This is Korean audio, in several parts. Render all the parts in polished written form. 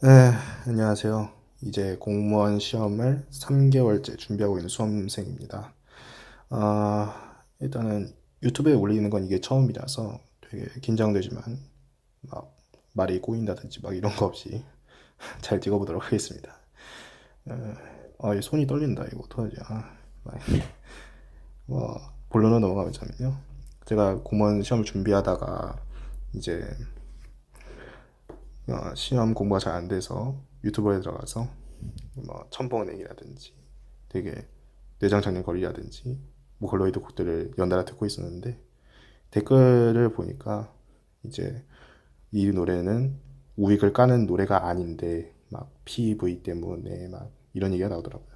네, 안녕하세요. 이제 공무원 시험을 3개월째 준비하고 있는 수험생입니다. 일단은 유튜브에 올리는 건 이게 처음이라서 되게 긴장되지만 막 말이 꼬인다든지 막 이런 거 없이 잘 찍어보도록 하겠습니다. 이 손이 떨린다. 이거 어떡하지? 본론으로 넘어가자면요. 제가 공무원 시험을 준비하다가 이제 시험 공부가 잘 안 돼서 유튜브에 들어가서 뭐 첨벙은행이라든지 되게 뇌장착륙 거리라든지 보컬로이드 곡들을 연달아 듣고 있었는데 댓글을 보니까 이제 이 노래는 우익을 까는 노래가 아닌데 막 PV 때문에 막 이런 얘기가 나오더라고요.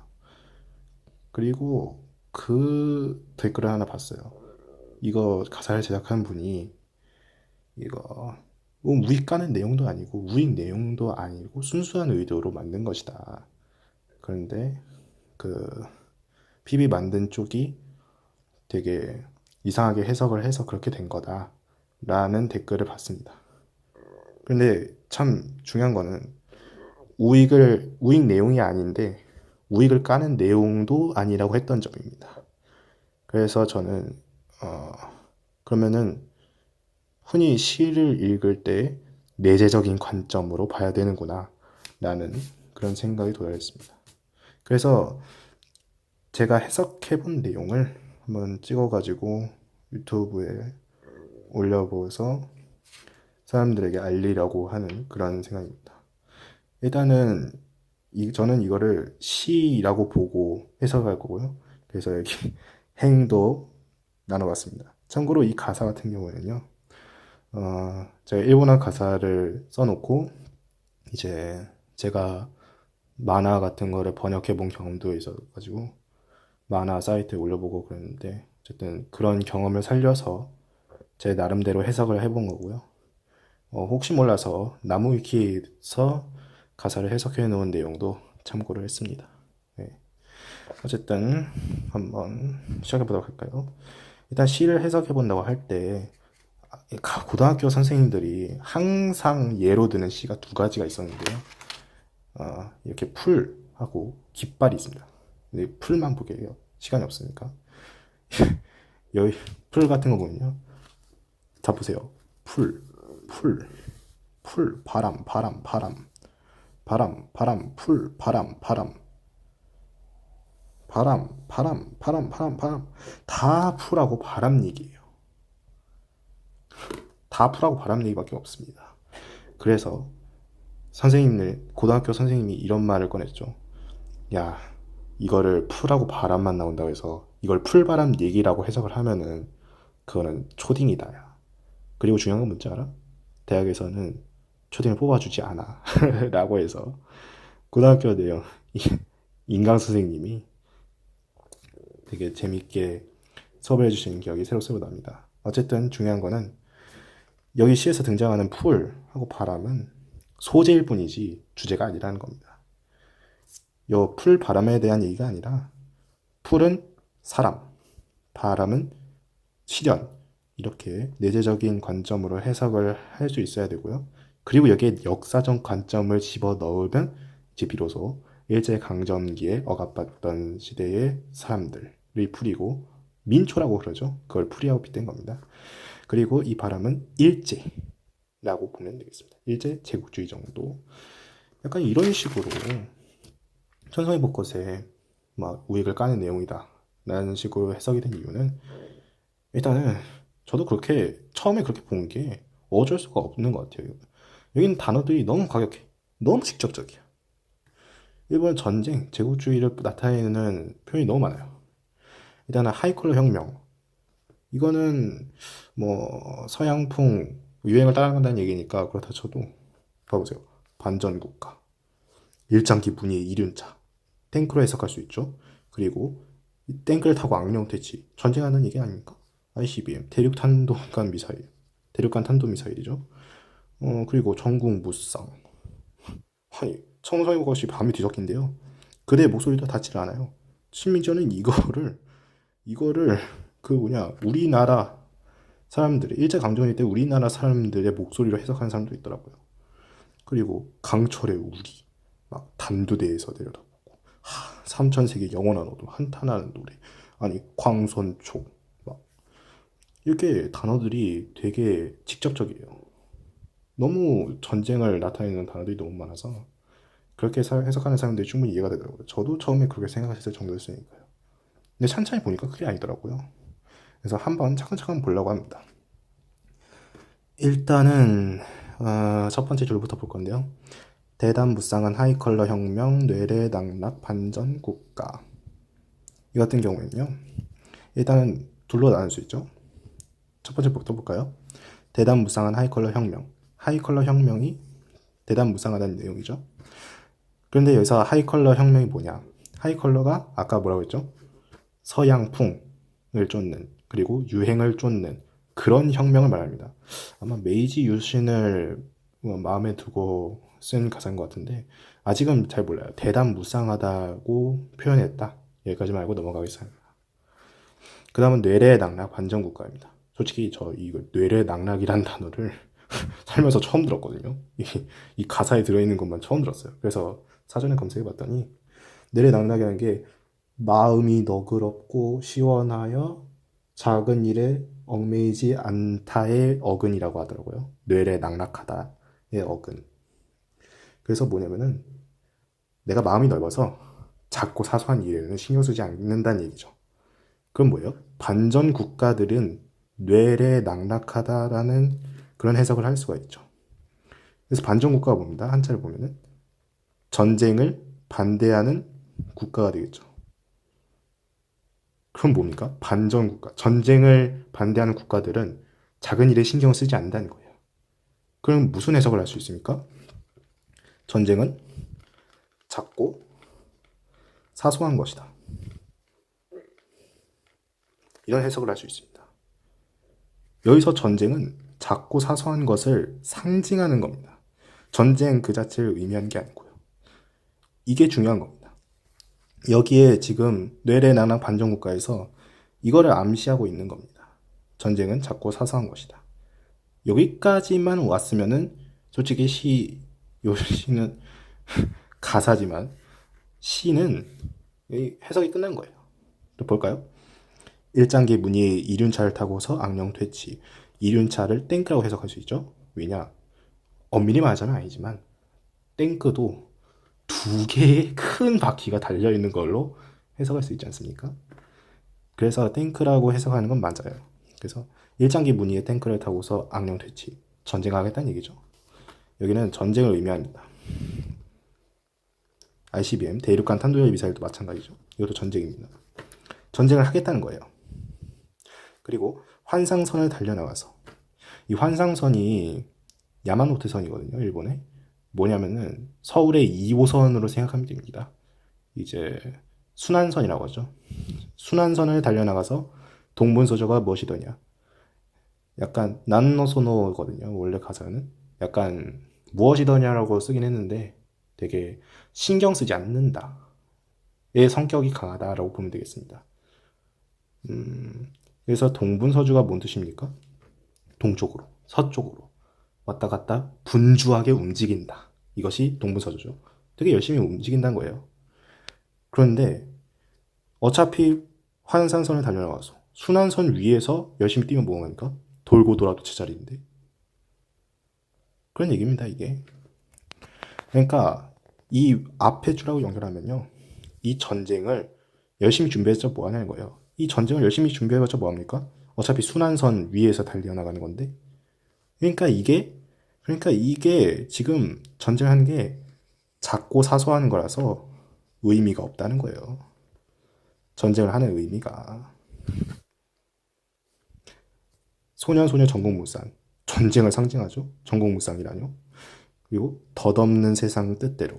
그리고 그 댓글을 하나 봤어요. 이거 가사를 제작한 분이 이거 우익 까는 내용도 아니고 우익 내용도 아니고 순수한 의도로 만든 것이다. 그런데 그 PB 만든 쪽이 되게 이상하게 해석을 해서 그렇게 된 거다 라는 댓글을 봤습니다. 근데 참 중요한 거는 우익 내용이 아닌데 우익을 까는 내용도 아니라고 했던 점입니다. 그래서 저는 어, 그러면은 흔히 시를 읽을 때 내재적인 관점으로 봐야 되는구나 라는 그런 생각이 도달했습니다. 그래서 제가 해석해본 내용을 한번 찍어가지고 유튜브에 올려보아서 사람들에게 알리려고 하는 그런 생각입니다. 일단은 저는 이거를 시라고 보고 해석할 거고요. 그래서 여기 행도 나눠봤습니다. 참고로 이 가사 같은 경우에는요. 제가 일본어 가사를 써놓고 이제 제가 만화 같은 거를 번역해 본 경험도 있어가지고 만화 사이트에 올려보고 그랬는데 어쨌든 그런 경험을 살려서 제 나름대로 해석을 해본 거고요. 혹시 몰라서 나무위키에서 가사를 해석해 놓은 내용도 참고를 했습니다. 네. 어쨌든 한번 시작해 보도록 할까요? 일단 시를 해석해 본다고 할 때 고등학교 선생님들이 항상 예로 드는 시가 두 가지가 있었는데요. 이렇게 풀하고 깃발이 있습니다. 근데 풀만 보게 해요. 시간이 없으니까. 여기 풀 같은 거 보면요. 다 보세요. 풀, 풀, 풀, 바람, 바람, 바람, 바람, 바람, 풀, 바람, 바람, 바람, 바람, 바람, 바람, 바람. 다 풀하고 바람 얘기예요. 다 풀하고 바람 얘기밖에 없습니다. 그래서 고등학교 선생님이 이런 말을 꺼냈죠. 야, 이거를 풀하고 바람만 나온다고 해서 이걸 풀바람 얘기라고 해석을 하면은 그거는 초딩이다. 야. 그리고 중요한 건 뭔지 알아? 대학에서는 초딩을 뽑아주지 않아. 라고 해서 고등학교 내용 인강 선생님이 되게 재밌게 수업을 해주신 기억이 새록새록 납니다. 어쨌든 중요한 거는 여기 시에서 등장하는 풀하고 바람은 소재일 뿐이지 주제가 아니라는 겁니다. 요 풀 바람에 대한 얘기가 아니라 풀은 사람, 바람은 실현 이렇게 내재적인 관점으로 해석을 할 수 있어야 되고요. 그리고 여기에 역사적 관점을 집어 넣으면 이제 비로소 일제강점기에 억압받던 시대의 사람들의 풀이고 민초라고 그러죠. 그걸 풀이하고 빗댄 겁니다. 그리고 이 바람은 일제라고 보면 되겠습니다. 일제 제국주의 정도. 약간 이런 식으로 천성의 벚꽃에 막 우익을 까는 내용이다 라는 식으로 해석이 된 이유는 일단은 저도 그렇게 처음에 그렇게 본 게 어쩔 수가 없는 것 같아요. 여기는 단어들이 너무 과격해. 너무 직접적이야. 일본 전쟁, 제국주의를 나타내는 표현이 너무 많아요. 일단은 하이컬러 혁명. 이거는 뭐 서양풍 유행을 따라간다는 얘기니까 그렇다 쳐도 봐보세요. 반전국가. 일장기 분위의 이륜차. 탱크로 해석할 수 있죠. 그리고 이 탱크를 타고 악령 퇴치. 전쟁하는 얘기 아닙니까? ICBM, 대륙탄도간 미사일. 대륙간 탄도미사일이죠. 그리고 전국 무쌍. 아니, 청소년 것이 밤이 뒤섞인데요. 그대의 목소리도 닿지를 않아요. 심지어는 이거를 우리나라 사람들의 일제강점기 때 우리나라 사람들의 목소리로 해석하는 사람도 있더라고요. 그리고 강철의 우리, 막 단두대에서 내려다보고, 삼천세계 영원한 어둠, 한탄하는 노래, 아니 광선촉, 막 이렇게 단어들이 되게 직접적이에요. 너무 전쟁을 나타내는 단어들이 너무 많아서 그렇게 해석하는 사람들이 충분히 이해가 되더라고요. 저도 처음에 그렇게 생각했을 정도였으니까요. 근데 찬찬히 보니까 그게 아니더라고요. 그래서 한번 차근차근 보려고 합니다. 일단은 첫 번째 줄부터 볼 건데요. 대담무쌍한 하이컬러 혁명, 뇌래낙락, 반전, 국가. 이 같은 경우에는요. 일단은 둘로 나눌 수 있죠. 첫 번째부터 볼까요? 대담무쌍한 하이컬러 혁명. 하이컬러 혁명이 대담무쌍하다는 내용이죠. 그런데 여기서 하이컬러 혁명이 뭐냐? 하이컬러가 아까 뭐라고 했죠? 서양풍을 쫓는, 그리고 유행을 쫓는 그런 혁명을 말합니다. 아마 메이지 유신을 마음에 두고 쓴 가사인 것 같은데 아직은 잘 몰라요. 대담무쌍하다고 표현했다. 여기까지 말고 넘어가겠습니다. 그 다음은 뇌래낙락 반전국가입니다. 솔직히 저 이거 뇌래낙락이란 단어를 살면서 처음 들었거든요. 이 가사에 들어있는 것만 처음 들었어요. 그래서 사전에 검색해봤더니 뇌래낙락이라는 게 마음이 너그럽고 시원하여 작은 일에 얽매이지 않다의 어근이라고 하더라고요. 뇌래낙락하다의 어근. 그래서 뭐냐면은 내가 마음이 넓어서 작고 사소한 일에는 신경 쓰지 않는다는 얘기죠. 그럼 뭐예요? 반전 국가들은 뇌래낙락하다라는 그런 해석을 할 수가 있죠. 그래서 반전 국가가 뭡니다. 한자를 보면은 전쟁을 반대하는 국가가 되겠죠. 그럼 뭡니까? 반전 국가. 전쟁을 반대하는 국가들은 작은 일에 신경을 쓰지 않는다는 거예요. 그럼 무슨 해석을 할 수 있습니까? 전쟁은 작고 사소한 것이다. 이런 해석을 할 수 있습니다. 여기서 전쟁은 작고 사소한 것을 상징하는 겁니다. 전쟁 그 자체를 의미하는 게 아니고요. 이게 중요한 겁니다. 여기에 지금 뇌래낙락 반전국가에서 이거를 암시하고 있는 겁니다. 전쟁은 작고 사소한 것이다. 여기까지만 왔으면은 솔직히 요 시는 가사지만 시는 해석이 끝난 거예요. 또 볼까요? 일장기 문의의 이륜차를 타고서 악령 퇴치. 이륜차를 땡크라고 해석할 수 있죠. 왜냐? 엄밀히 말하자면 아니지만 땡크도 두 개의 큰 바퀴가 달려있는 걸로 해석할 수 있지 않습니까? 그래서 탱크라고 해석하는 건 맞아요. 그래서 일장기 문의의 탱크를 타고서 악령 퇴치, 전쟁하겠다는 얘기죠. 여기는 전쟁을 의미합니다. ICBM, 대륙간 탄도열 미사일도 마찬가지죠. 이것도 전쟁입니다. 전쟁을 하겠다는 거예요. 그리고 환상선을 달려나가서, 이 환상선이 야마노테 선이거든요. 일본에. 뭐냐면은 서울의 2호선으로 생각하면 됩니다. 이제 순환선이라고 하죠. 순환선을 달려나가서 동분서조가 무엇이더냐. 약간 난노소노거든요. 원래 가사는. 약간 무엇이더냐라고 쓰긴 했는데 되게 신경 쓰지 않는다. 의 성격이 강하다라고 보면 되겠습니다. 그래서 동분서주가 뭔 뜻입니까? 동쪽으로, 서쪽으로 왔다 갔다 분주하게 움직인다. 이것이 동분서주죠. 되게 열심히 움직인다는 거예요. 그런데 어차피 환상선을 달려나가서 순환선 위에서 열심히 뛰면 뭐합니까? 돌고 돌아도 제자리인데. 그런 얘기입니다, 이게. 그러니까 이 앞에 줄하고 연결하면요. 이 전쟁을 열심히 준비해서 뭐 하냐는 거예요. 이 전쟁을 열심히 준비해서 뭐 합니까? 어차피 순환선 위에서 달려나가는 건데. 그러니까 이게 지금 전쟁하는 게 작고 사소한 거라서 의미가 없다는 거예요. 전쟁을 하는 의미가. 소년 전국무쌍. 전쟁을 상징하죠. 전국무쌍이라뇨. 그리고 덧없는 세상 뜻대로.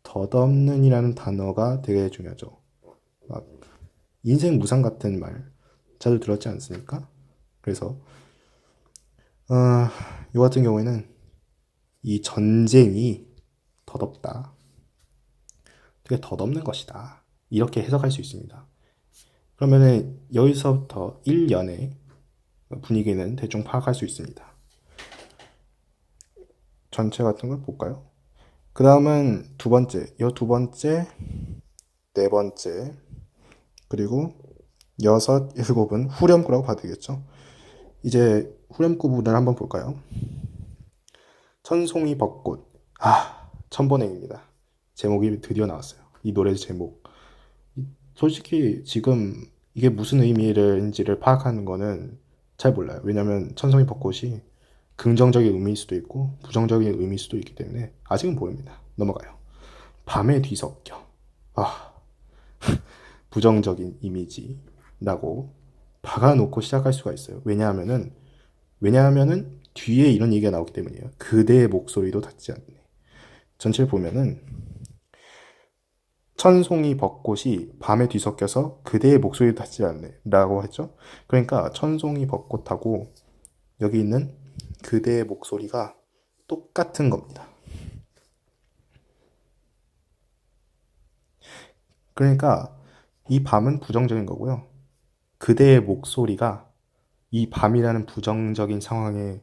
덧없는이라는 단어가 되게 중요하죠. 막 인생 무상 같은 말 자주 들었지 않습니까? 그래서 이 같은 경우에는 이 전쟁이 덧없다. 되게 덧없는 것이다. 이렇게 해석할 수 있습니다. 그러면은 여기서부터 1년의 분위기는 대충 파악할 수 있습니다. 전체 같은 걸 볼까요? 그 다음은 두 번째, 이 두 번째, 네 번째, 그리고 여섯, 일곱은 후렴구라고 봐도 되겠죠. 이제 후렴구 부분을 한번 볼까요? 천송이 벚꽃. 천번행입니다. 제목이 드디어 나왔어요. 이 노래 제목. 솔직히 지금 이게 무슨 의미인지를 파악하는 거는 잘 몰라요. 왜냐면 천송이 벚꽃이 긍정적인 의미일 수도 있고 부정적인 의미일 수도 있기 때문에 아직은 모릅니다. 넘어가요. 밤에 뒤섞여. 부정적인 이미지라고 박아놓고 시작할 수가 있어요. 왜냐하면은 뒤에 이런 얘기가 나오기 때문이에요. 그대의 목소리도 닿지 않네. 전체를 보면은 천송이 벚꽃이 밤에 뒤섞여서 그대의 목소리도 닿지 않네 라고 했죠. 그러니까 천송이 벚꽃하고 여기 있는 그대의 목소리가 똑같은 겁니다. 그러니까 이 밤은 부정적인 거고요. 그대의 목소리가 이 밤이라는 부정적인 상황에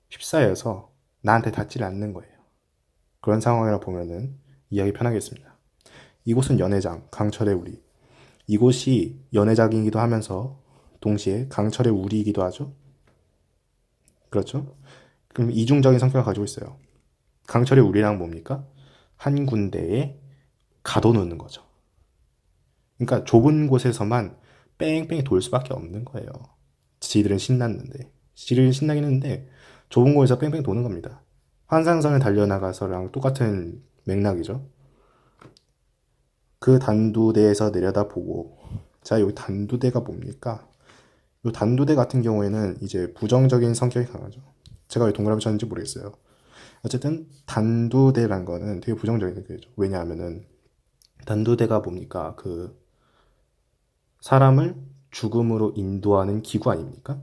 휩싸여서 나한테 닿지를 않는 거예요. 그런 상황이라 보면은 이해하기 편하겠습니다. 이곳은 연회장, 강철의 우리. 이곳이 연회장이기도 하면서 동시에 강철의 우리이기도 하죠. 그렇죠? 그럼 이중적인 성격을 가지고 있어요. 강철의 우리랑 뭡니까? 한 군데에 가둬놓는 거죠. 그러니까 좁은 곳에서만 뺑뺑이 돌 수밖에 없는 거예요. 지들은 신났는데. 지들은 신나긴 했는데 좁은 곳에서 뺑뺑 도는 겁니다. 환상선을 달려나가서랑 똑같은 맥락이죠. 그 단두대에서 내려다보고 자, 여기 단두대가 뭡니까? 이 단두대 같은 경우에는 이제 부정적인 성격이 강하죠. 제가 왜 동그라미 쳤는지 모르겠어요. 어쨌든 단두대란 거는 되게 부정적인 성격이죠. 왜냐하면은 단두대가 뭡니까? 그 사람을 죽음으로 인도하는 기구 아닙니까?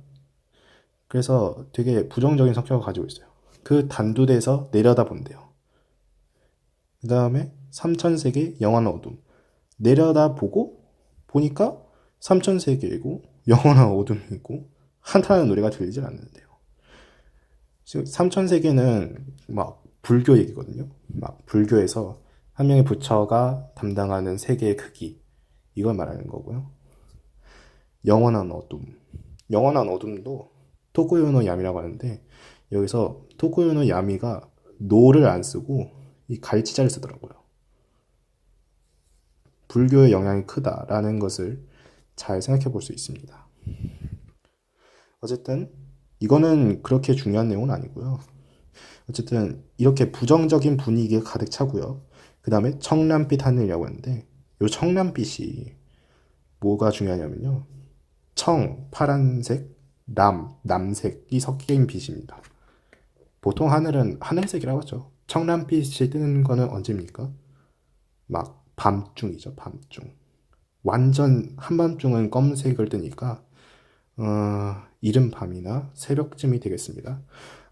그래서 되게 부정적인 성격을 가지고 있어요. 그 단두대에서 내려다본대요. 그 다음에 삼천세계 영원 어둠. 내려다보고 보니까 삼천세계이고 영원한 어둠이고 한탄하는 노래가 들리질 않는데요. 지금 삼천세계는 막 불교 얘기거든요. 막 불교에서 한 명의 부처가 담당하는 세계의 크기 이걸 말하는 거고요. 영원한 어둠. 영원한 어둠도 토쿠요노 야미라고 하는데 여기서 토쿠요노 야미가 노를 안 쓰고 이 갈치자를 쓰더라고요. 불교의 영향이 크다라는 것을 잘 생각해 볼 수 있습니다. 어쨌든 이거는 그렇게 중요한 내용은 아니고요. 어쨌든 이렇게 부정적인 분위기가 가득 차고요. 그 다음에 청藍빛 하늘이라고 하는데 이 청藍빛이 뭐가 중요하냐면요. 청, 파란색, 남색이 섞인 빛입니다. 보통 하늘은 하늘색이라고 하죠. 청藍빛이 뜨는 거는 언제입니까? 막 밤중이죠, 밤중. 완전 한밤중은 검색을 뜨니까 이른 밤이나 새벽쯤이 되겠습니다.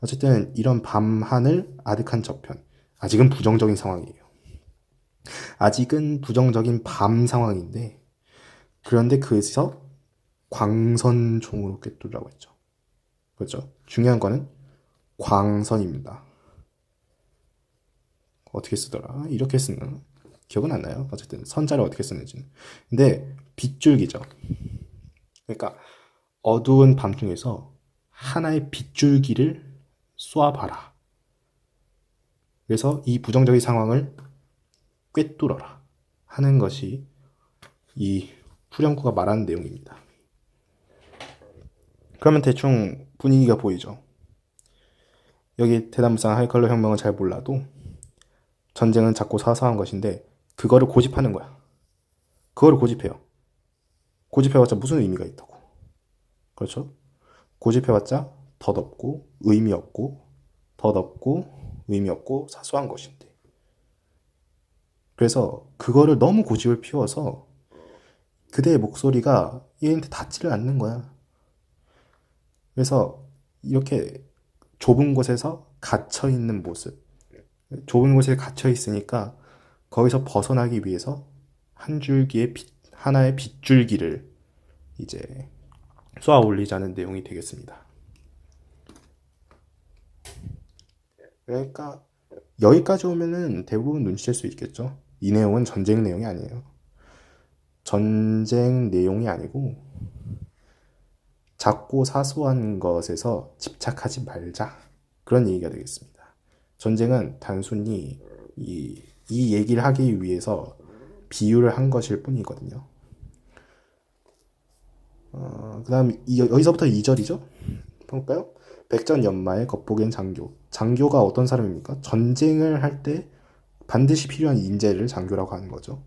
어쨌든 이런 밤하늘 아득한 저편. 아직은 부정적인 상황이에요. 아직은 부정적인 밤 상황인데 그런데 그에서 광선종으로 꿰뚫으라고 했죠. 그렇죠? 중요한 거는 광선입니다. 어떻게 쓰더라? 이렇게 쓰는 기억은 안 나요. 어쨌든 선자를 어떻게 쓰는지는. 근데 빗줄기죠. 그러니까 어두운 밤중에서 하나의 빗줄기를 쏘아봐라. 그래서 이 부정적인 상황을 꿰뚫어라 하는 것이 이 후렴구가 말하는 내용입니다. 그러면 대충 분위기가 보이죠. 여기 대담상 하이컬러 혁명은 잘 몰라도 전쟁은 작고 사소한 것인데 그거를 고집하는 거야. 그거를 고집해요. 고집해봤자 무슨 의미가 있다고. 그렇죠? 고집해봤자 덧없고 의미 없고 덧없고 의미 없고 사소한 것인데 그래서 그거를 너무 고집을 피워서 그대의 목소리가 얘한테 닿지를 않는 거야. 그래서 이렇게 좁은 곳에서 갇혀 있는 모습, 좁은 곳에 갇혀 있으니까 거기서 벗어나기 위해서 한 줄기의 하나의 빗줄기를 이제 쏘아 올리자는 내용이 되겠습니다. 그러니까 여기까지 오면은 대부분 눈치챌 수 있겠죠. 이 내용은 전쟁 내용이 아니에요. 전쟁 내용이 아니고 작고 사소한 것에서 집착하지 말자. 그런 얘기가 되겠습니다. 전쟁은 단순히 이 얘기를 하기 위해서 비유를 한 것일 뿐이거든요. 그 다음 여기서부터 2절이죠. 볼까요? 백전연마의 겉보기엔 장교. 장교가 어떤 사람입니까? 전쟁을 할 때 반드시 필요한 인재를 장교라고 하는 거죠.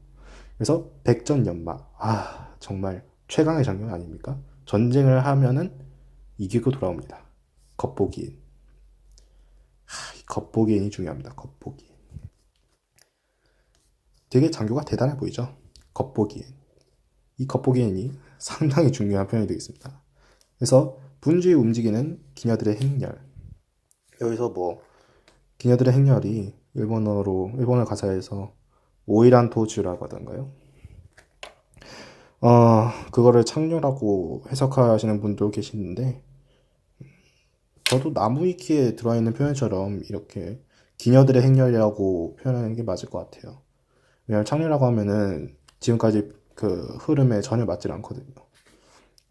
그래서 백전연마. 아, 정말 최강의 장교 아닙니까? 전쟁을 하면은 이기고 돌아옵니다. 겉보기엔. 겉보기엔이 중요합니다. 겉보기엔. 되게 장교가 대단해 보이죠? 겉보기엔. 이 겉보기엔이 상당히 중요한 표현이 되겠습니다. 그래서 분주히 움직이는 기녀들의 행렬. 여기서 뭐 기녀들의 행렬이 일본어 가사에서 오이란 토주라고 하던가요? 그거를 창녀라고 해석하시는 분도 계시는데 저도 나무위키에 들어있는 표현처럼 이렇게 기녀들의 행렬이라고 표현하는 게 맞을 것 같아요. 왜냐면 창녀라고 하면은 지금까지 그 흐름에 전혀 맞질 않거든요.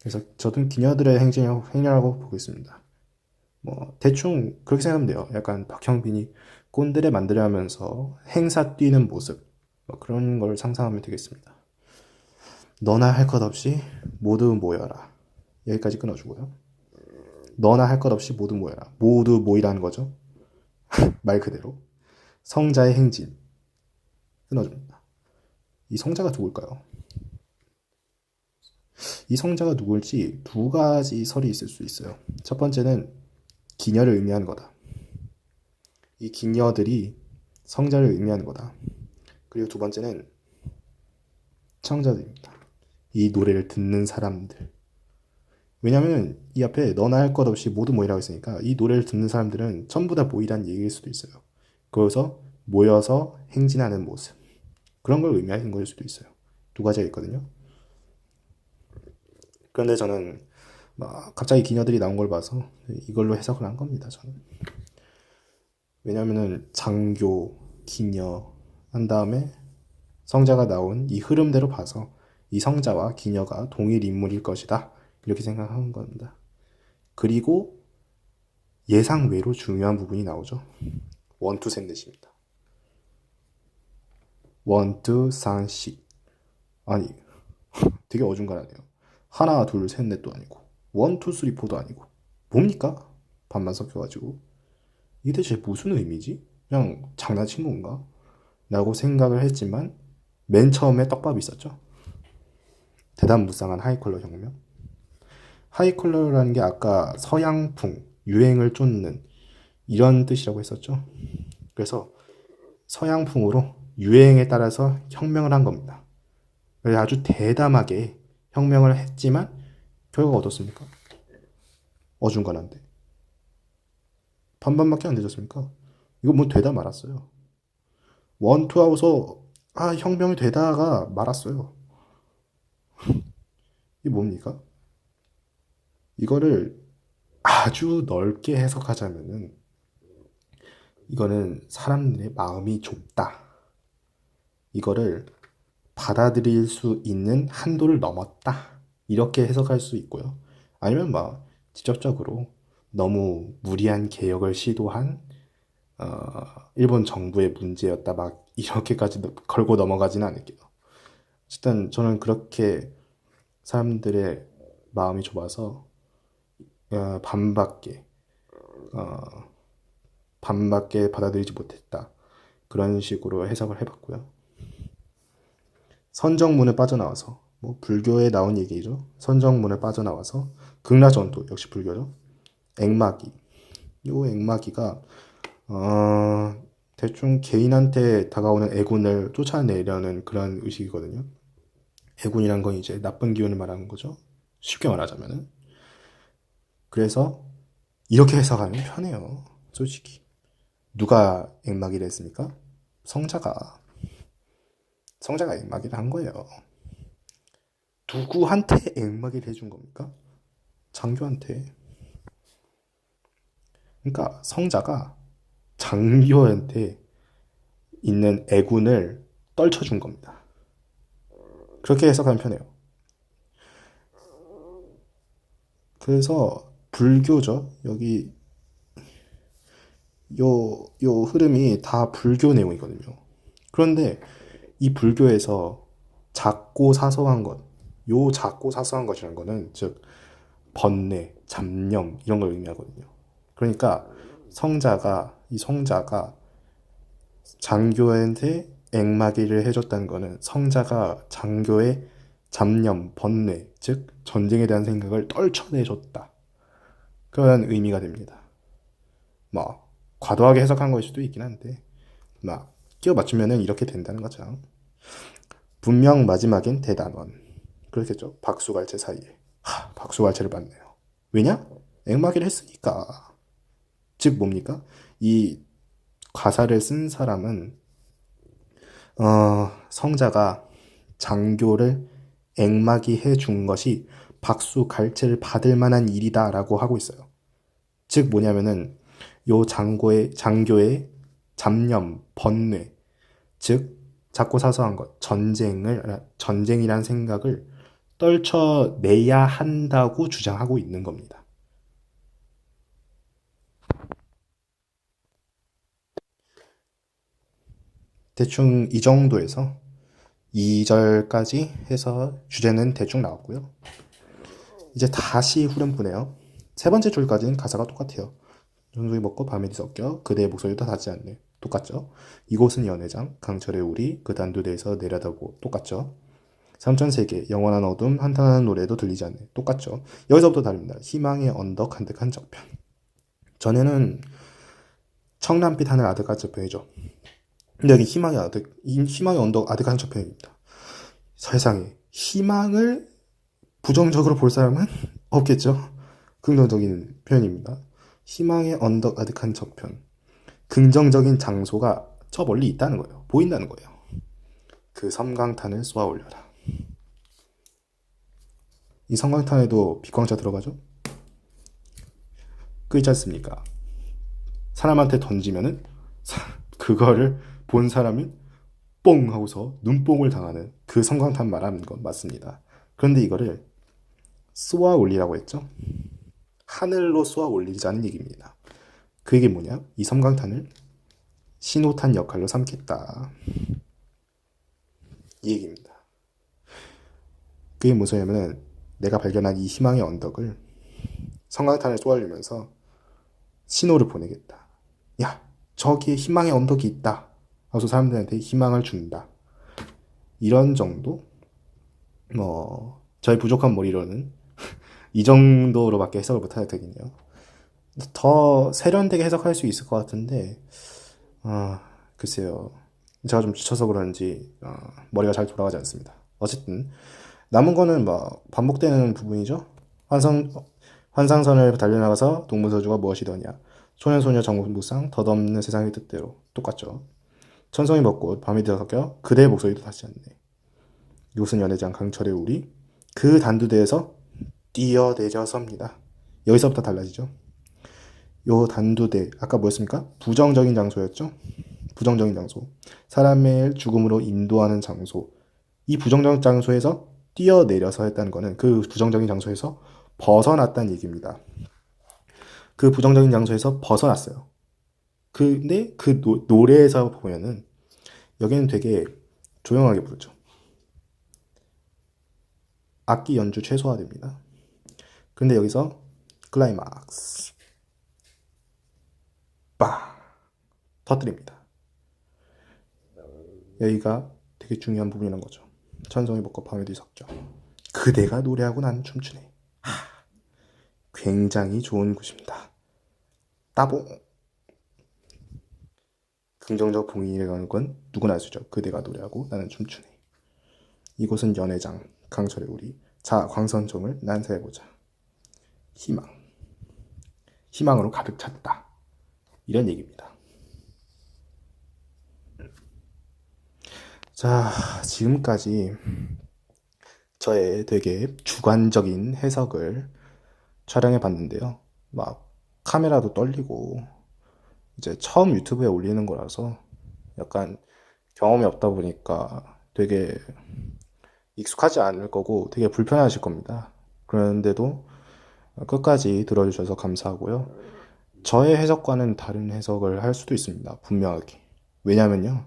그래서 저도 기녀들의 행렬이라고 보고 있습니다. 뭐 대충 그렇게 생각하면 돼요. 약간 박형빈이 꼰대를 만들어 하면서 행사 뛰는 모습 뭐 그런 걸 상상하면 되겠습니다. 너나 할 것 없이 모두 모여라. 여기까지 끊어주고요. 너나 할 것 없이 모두 모여라. 모두 모이라는 거죠. 말 그대로. 성자의 행진. 끊어줍니다. 이 성자가 누굴까요? 이 성자가 누굴지 두 가지 설이 있을 수 있어요. 첫 번째는 기녀를 의미하는 거다. 이 기녀들이 성자를 의미하는 거다. 그리고 두 번째는 청자들입니다. 이 노래를 듣는 사람들. 왜냐면 이 앞에 너나 할 것 없이 모두 모이라고 했으니까 이 노래를 듣는 사람들은 전부 다 모이란 얘기일 수도 있어요. 그래서 모여서 행진하는 모습. 그런 걸 의미하는 걸 수도 있어요. 두 가지가 있거든요. 그런데 저는 막 갑자기 기녀들이 나온 걸 봐서 이걸로 해석을 한 겁니다. 저는. 왜냐면은 장교, 기녀 한 다음에 성자가 나온 이 흐름대로 봐서 이 성자와 기녀가 동일 인물일 것이다. 이렇게 생각하는 겁니다. 그리고 예상외로 중요한 부분이 나오죠. 원투 셋넷입니다. 원투 산씩. 아니 되게 어중간하네요. 하나 둘 셋 넷도 아니고 원투 쓰리 포도 아니고 뭡니까? 반만 섞여가지고 이게 대체 무슨 의미지? 그냥 장난친 건가? 라고 생각을 했지만 맨 처음에 떡밥이 있었죠. 대단무쌍한 하이컬러 혁명. 하이컬러라는 게 아까 서양풍, 유행을 쫓는 이런 뜻이라고 했었죠. 그래서 서양풍으로 유행에 따라서 혁명을 한 겁니다. 아주 대담하게 혁명을 했지만 결과가 어떻습니까? 어중간한데. 반반밖에 안 되졌습니까? 이거 뭐 되다 말았어요. 원투 하고서 혁명이 되다가 말았어요. 이게 뭡니까? 이거를 아주 넓게 해석하자면은 이거는 사람들의 마음이 좁다. 이거를 받아들일 수 있는 한도를 넘었다. 이렇게 해석할 수 있고요. 아니면 막 직접적으로 너무 무리한 개혁을 시도한 일본 정부의 문제였다. 막 이렇게까지 걸고 넘어가지는 않을게요. 어쨌든 저는 그렇게 사람들의 마음이 좁아서 반밖에 받아들이지 못했다. 그런 식으로 해석을 해봤고요. 선정문을 빠져나와서 뭐 불교에 나온 얘기죠. 선정문을 빠져나와서 극라전도 역시 불교죠. 액마기. 요 액마기가 대충 개인한테 다가오는 애군을 쫓아내려는 그런 의식이거든요. 애군이란 건 이제 나쁜 기운을 말하는 거죠. 쉽게 말하자면은. 그래서 이렇게 해석하면 편해요. 솔직히. 누가 액마기를 했습니까? 성자가 액마기를 한 거예요. 누구한테 액마기를 해준 겁니까? 장교한테. 그러니까 성자가 장교한테 있는 애군을 떨쳐준 겁니다. 그렇게 해석하면 편해요. 그래서 불교죠. 여기 요 흐름이 다 불교 내용이거든요. 그런데 이 불교에서 작고 사소한 것, 요 작고 사소한 것이라는 거는 즉 번뇌, 잡념 이런 걸 의미하거든요. 그러니까 이 성자가 장교한테 앵마기를 해줬다는 거는 성자가 장교의 잡념, 번뇌, 즉 전쟁에 대한 생각을 떨쳐내줬다. 그런 의미가 됩니다. 뭐 과도하게 해석한 걸 수도 있긴 한데 막 끼워 맞추면은 이렇게 된다는 거죠. 분명 마지막엔 대단원. 그렇겠죠. 박수갈채 사이에. 박수갈채를 받네요. 왜냐? 앵마기를 했으니까. 즉 뭡니까? 이 가사를 쓴 사람은 성자가 장교를 앵마기 해준 것이 박수갈채를 받을 만한 일이다라고 하고 있어요. 즉 뭐냐면은 요 장교의 잡념, 번뇌, 즉 작고 사소한 것, 전쟁이란 생각을 떨쳐내야 한다고 주장하고 있는 겁니다. 대충 이 정도에서 2절까지 해서 주제는 대충 나왔고요. 이제 다시 후렴 부네요. 세 번째 줄까지는 가사가 똑같아요. 전송이 먹고 밤이 뒤섞여 그대의 목소리도 닿지 않네. 똑같죠? 이곳은 연회장, 강철의 우리, 그 단두대에서 내려다보고 똑같죠? 삼천세계, 영원한 어둠, 한탄하는 노래도 들리지 않네. 똑같죠? 여기서부터 다릅니다. 희망의 언덕 한득한 저편. 전에는 청남빛 하늘 아득한 저편이죠. 근데 여기 희망의 언덕 아득한 저편입니다. 세상에 희망을 부정적으로 볼 사람은 없겠죠? 긍정적인 표현입니다. 희망의 언덕 아득한 저편. 긍정적인 장소가 저 멀리 있다는 거예요. 보인다는 거예요. 그 섬광탄을 쏘아 올려라. 이 섬광탄에도 빛광자 들어가죠? 그 있지 않습니까? 사람한테 던지면은 그거를 본 사람은 뽕 하고서 눈뽕을 당하는 그 섬광탄 말하는 건 맞습니다. 그런데 이거를 쏘아 올리라고 했죠? 하늘로 쏘아 올리자는 얘기입니다. 그 얘기 뭐냐? 이 섬광탄을 신호탄 역할로 삼겠다. 이 얘기입니다. 그게 무엇이냐면은 내가 발견한 이 희망의 언덕을 섬광탄을 쏘아올리면서 신호를 보내겠다. 야, 저기에 희망의 언덕이 있다. 하고서 사람들한테 희망을 준다. 이런 정도? 저희 부족한 머리로는 이 정도로밖에 해석을 못할 테긴요. 더 세련되게 해석할 수 있을 것 같은데, 글쎄요. 제가 좀 지쳐서 그런지, 머리가 잘 돌아가지 않습니다. 어쨌든, 남은 거는 반복되는 부분이죠. 환상선을 달려나가서 동문서주가 무엇이더냐. 소년소녀 정무상 덧없는 세상의 뜻대로. 똑같죠. 천성이 먹고 밤이 들어서 그대의 목소리도 닿지 않네. 이곳은 연회장 강철의 우리 그 단두대에서 뛰어내려섭니다. 여기서부터 달라지죠. 요 단두대 아까 뭐였습니까? 부정적인 장소였죠. 부정적인 장소. 사람의 죽음으로 인도하는 장소. 이 부정적인 장소에서 뛰어내려서 했다는 거는 그 부정적인 장소에서 벗어났다는 얘기입니다. 그 부정적인 장소에서 벗어났어요. 근데 그 노래에서 보면은 여기는 되게 조용하게 부르죠. 악기 연주 최소화됩니다. 근데 여기서 클라이막스 빠 터뜨립니다. 여기가 되게 중요한 부분이라는 거죠. 천성이 먹고 밤에 뒤섞여 그대가 노래하고 나는 춤추네. 굉장히 좋은 곳입니다. 따봉. 긍정적 봉인이라는 건 누구나 알 수 있죠. 그대가 노래하고 나는 춤추네. 이곳은 연회장 강철의 우리. 자, 광선종을 난사해보자. 희망으로 가득 찼다. 이런 얘기입니다. 자, 지금까지 저의 되게 주관적인 해석을 촬영해 봤는데요. 카메라도 떨리고 이제 처음 유튜브에 올리는 거라서 약간 경험이 없다 보니까 되게 익숙하지 않을 거고 되게 불편하실 겁니다. 그런데도 끝까지 들어주셔서 감사하고요. 저의 해석과는 다른 해석을 할 수도 있습니다. 분명하게. 왜냐면요.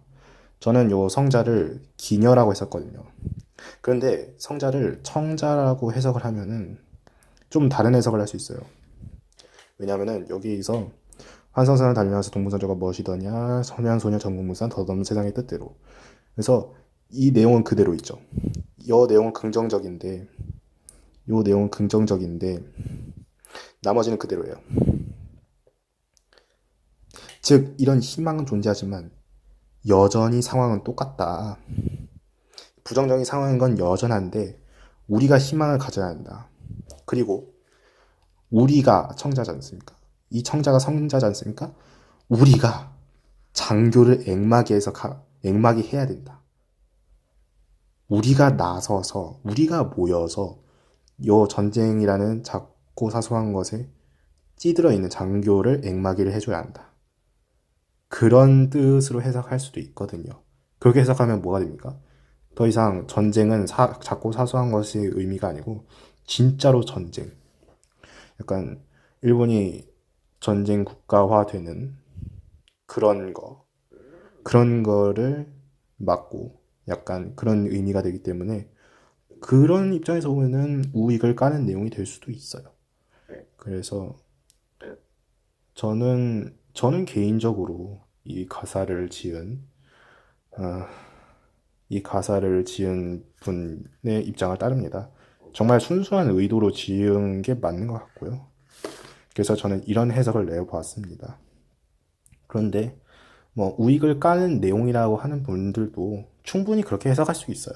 저는 요 성자를 기녀라고 했었거든요. 그런데 성자를 청자라고 해석을 하면은 좀 다른 해석을 할 수 있어요. 왜냐면은 여기서 환성선을 달리면서 동문선조가 무엇이더냐 소년소녀 전국무산 덧없는 세상의 뜻대로. 그래서 이 내용은 그대로 있죠. 요 내용은 긍정적인데 요 내용은 긍정적인데 나머지는 그대로예요. 즉 이런 희망은 존재하지만 여전히 상황은 똑같다. 부정적인 상황인 건 여전한데 우리가 희망을 가져야 한다. 그리고 우리가 청자지 않습니까? 이 청자가 성자지 않습니까? 우리가 장교를 액막이 해야 된다. 우리가 나서서 우리가 모여서 요 전쟁이라는 작고 사소한 것에 찌들어 있는 장교를 액막이를 해줘야 한다. 그런 뜻으로 해석할 수도 있거든요. 그렇게 해석하면 뭐가 됩니까? 더 이상 전쟁은 작고 사소한 것이 의미가 아니고 진짜로 전쟁. 약간 일본이 전쟁 국가화되는 그런 거. 그런 거를 막고 약간 그런 의미가 되기 때문에 그런 입장에서 보면은 우익을 까는 내용이 될 수도 있어요. 그래서 저는 개인적으로 어, 이 가사를 지은 분의 입장을 따릅니다. 정말 순수한 의도로 지은 게 맞는 것 같고요. 그래서 저는 이런 해석을 내보았습니다. 그런데 뭐 우익을 까는 내용이라고 하는 분들도 충분히 그렇게 해석할 수 있어요.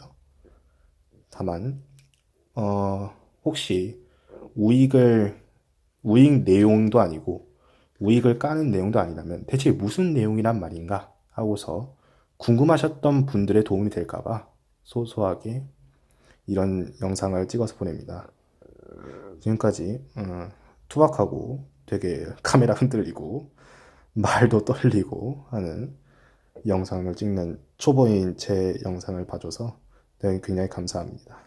다만 혹시 우익을 우익 내용도 아니고 우익을 까는 내용도 아니라면 대체 무슨 내용이란 말인가 하고서 궁금하셨던 분들의 도움이 될까봐 소소하게 이런 영상을 찍어서 보냅니다. 지금까지 투박하고 되게 카메라 흔들리고 말도 떨리고 하는 영상을 찍는 초보인 제 영상을 봐줘서 굉장히 감사합니다.